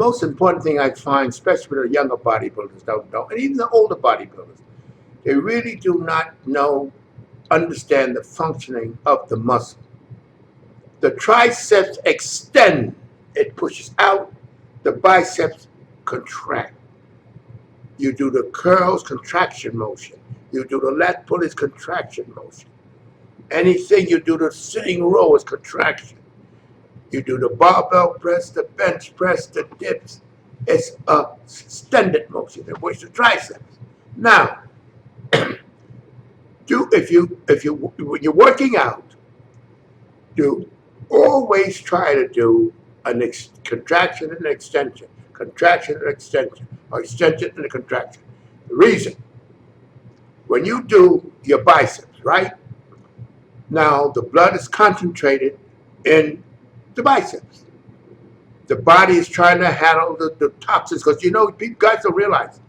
most important thing I find, especially with the younger bodybuilders don't know, and even the older bodybuilders, they really do not understand the functioning of the muscle. The triceps extend, it pushes out, the biceps contract. You do the curls, contraction motion. You do the lat pull, contraction motion. Anything you do the sitting row is contraction. You do the barbell press, the bench press, the dips. It's a extended motion. It works the triceps. Now, when you're working out, do always try to do a contraction and an extension, contraction and extension, or extension and a contraction. The reason, when you do your biceps, right? Now the blood is concentrated in the biceps. The body is trying to handle the toxins, because people guys don't realize,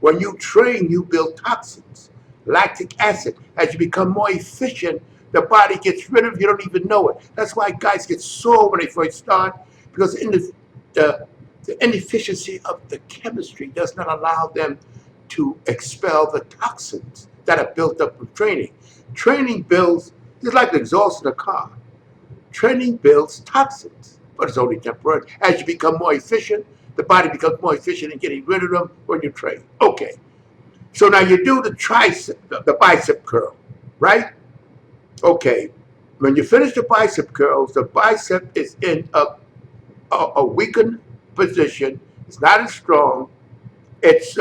when you train, you build toxins, lactic acid. As you become more efficient, the body gets rid of it, you don't even know it. That's why guys get sore when they first start, because the inefficiency of the chemistry does not allow them to expel the toxins that are built up from training. Training builds, it's like the exhaust in a car. Training builds toxins, but it's only temporary. As you become more efficient, the body becomes more efficient in getting rid of them when you train. Okay. So now you do the tricep, the bicep curl, right? Okay. When you finish the bicep curls, the bicep is in a weakened position. It's not as strong. It's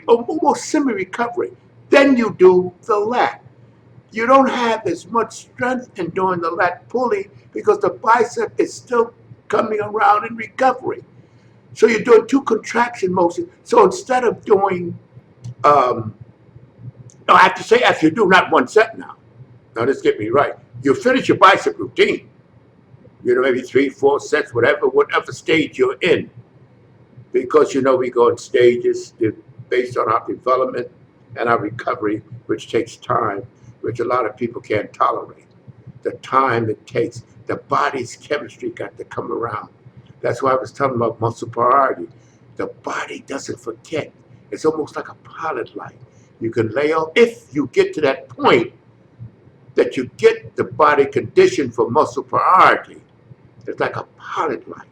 almost semi-recovery. Then you do the lat. You don't have as much strength in doing the lat pulley because the bicep is still coming around in recovery. So you're doing two contraction motions. So instead of doing, no, I have to say after you do not one set now. Now let's get me right. You finish your bicep routine. Maybe 3, 4 sets, whatever stage you're in. Because we go in stages based on our development and our recovery, which takes time, which a lot of people can't tolerate. The time it takes, the body's chemistry got to come around. That's why I was telling about muscle priority. The body doesn't forget. It's almost like a pilot light. You can lay off, if you get to that point that you get the body conditioned for muscle priority, it's like a pilot light.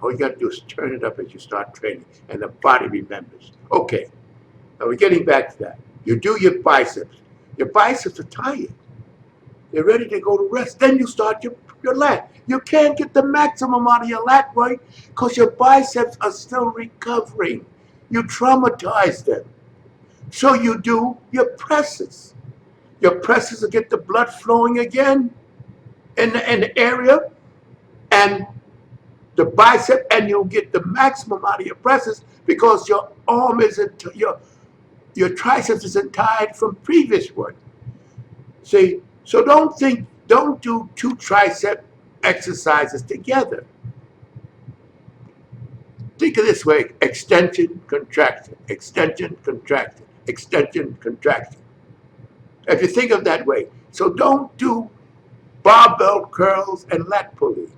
All you got to do is turn it up as you start training, and the body remembers. Okay, now we're getting back to that. You do your biceps. Your biceps are tired. They're ready to go to rest. Then you start your lat. You can't get the maximum out of your lat, right? Because your biceps are still recovering. You traumatize them. So you do your presses. Your presses will get the blood flowing again in the area, and the bicep, and you'll get the maximum out of your presses because your arm isn't, your triceps isn't tired from previous work. See, so don't do two tricep exercises together. Think of this way: extension, contraction, extension, contraction, extension, contraction. If you think of that way, so don't do barbell curls and lat pulley,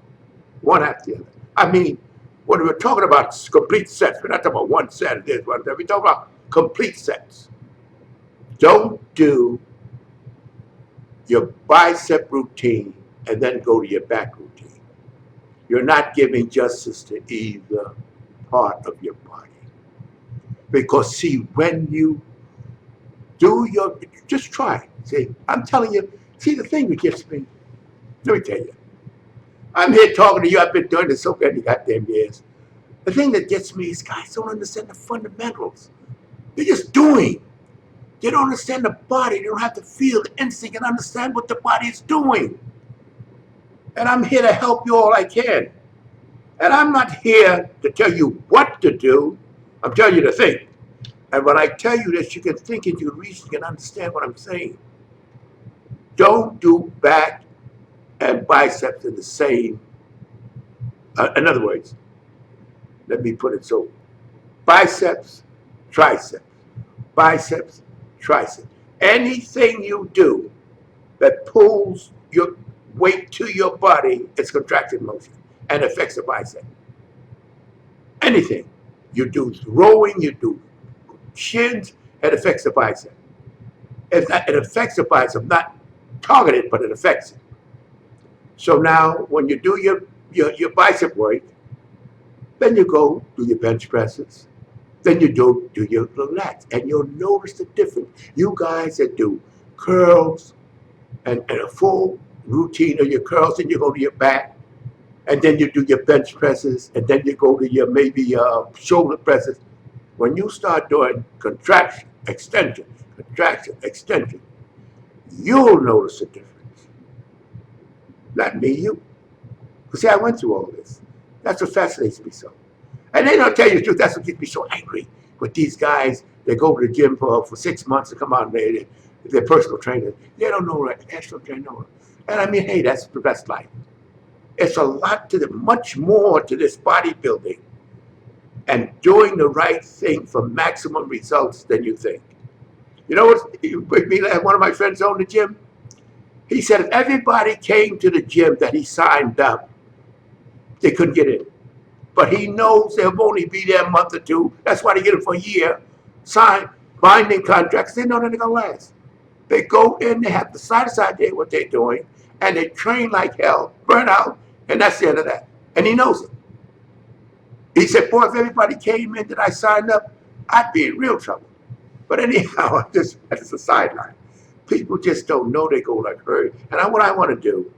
one after the other. I mean, when we're talking about complete sets, we're not talking about one set of this, one that. We're talking about complete sets. Don't do your bicep routine and then go to your back routine. You're not giving justice to either part of your body. Because see, when you do just try. See, I'm telling you, see, the thing that gets me, let me tell you, I'm here talking to you. I've been doing this so many goddamn years. The thing that gets me is guys don't understand the fundamentals. They're just doing. They don't understand the body. They don't have to feel the instinct and understand what the body is doing. And I'm here to help you all I can. And I'm not here to tell you what to do. I'm telling you to think. And when I tell you this, you can think and you can reason, you can understand what I'm saying. Don't do back and biceps in the same. In other words, let me put it so: biceps, triceps, biceps, triceps. Anything you do that pulls your weight to your body is contraction motion and affects the bicep. anything. You do rowing, you do shins, it affects the bicep. It affects the bicep, not targeted, but it affects it. So now, when you do your bicep work, then you go do your bench presses, then you do your lats, and you'll notice the difference. You guys that do curls and a full routine of your curls, then you go to your back, and then you do your bench presses, and then you go to your maybe shoulder presses. When you start doing contraction, extension, you'll notice a difference. Not me, you. Because see, I went through all this. That's what fascinates me so. And they don't tell you the truth. That's what gets me so angry with these guys. They go to the gym for 6 months to come out and they're personal trainers. They don't know what personal trainer. And I mean, hey, that's the best life. It's a lot to the, much more to this bodybuilding and doing the right thing for maximum results than you think. You know what? One of my friends owned the gym. He said if everybody came to the gym that he signed up, they couldn't get in. But he knows they'll only be there a month or two. That's why they get them for a year. Sign binding contracts. They know they're going to last. They go in, they have the slightest idea what they're doing, and they train like hell, burn out, and that's the end of that. And he knows it. He said, boy, if everybody came in that I signed up, I'd be in real trouble. But anyhow, that's a sideline. People just don't know they go like hurry. And what I want to do,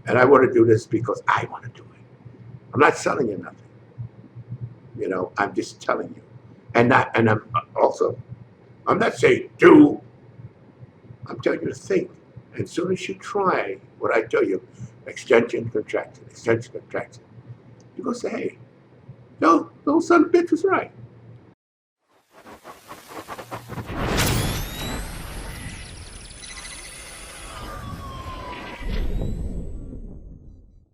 and I want to do this because I want to do it. I'm not selling you nothing. You know, I'm just telling you. And I'm also, I'm not saying do. I'm telling you to think. And as soon as you try what I tell you, extension, contraction, you're going to say, hey, no son of a bitch was right.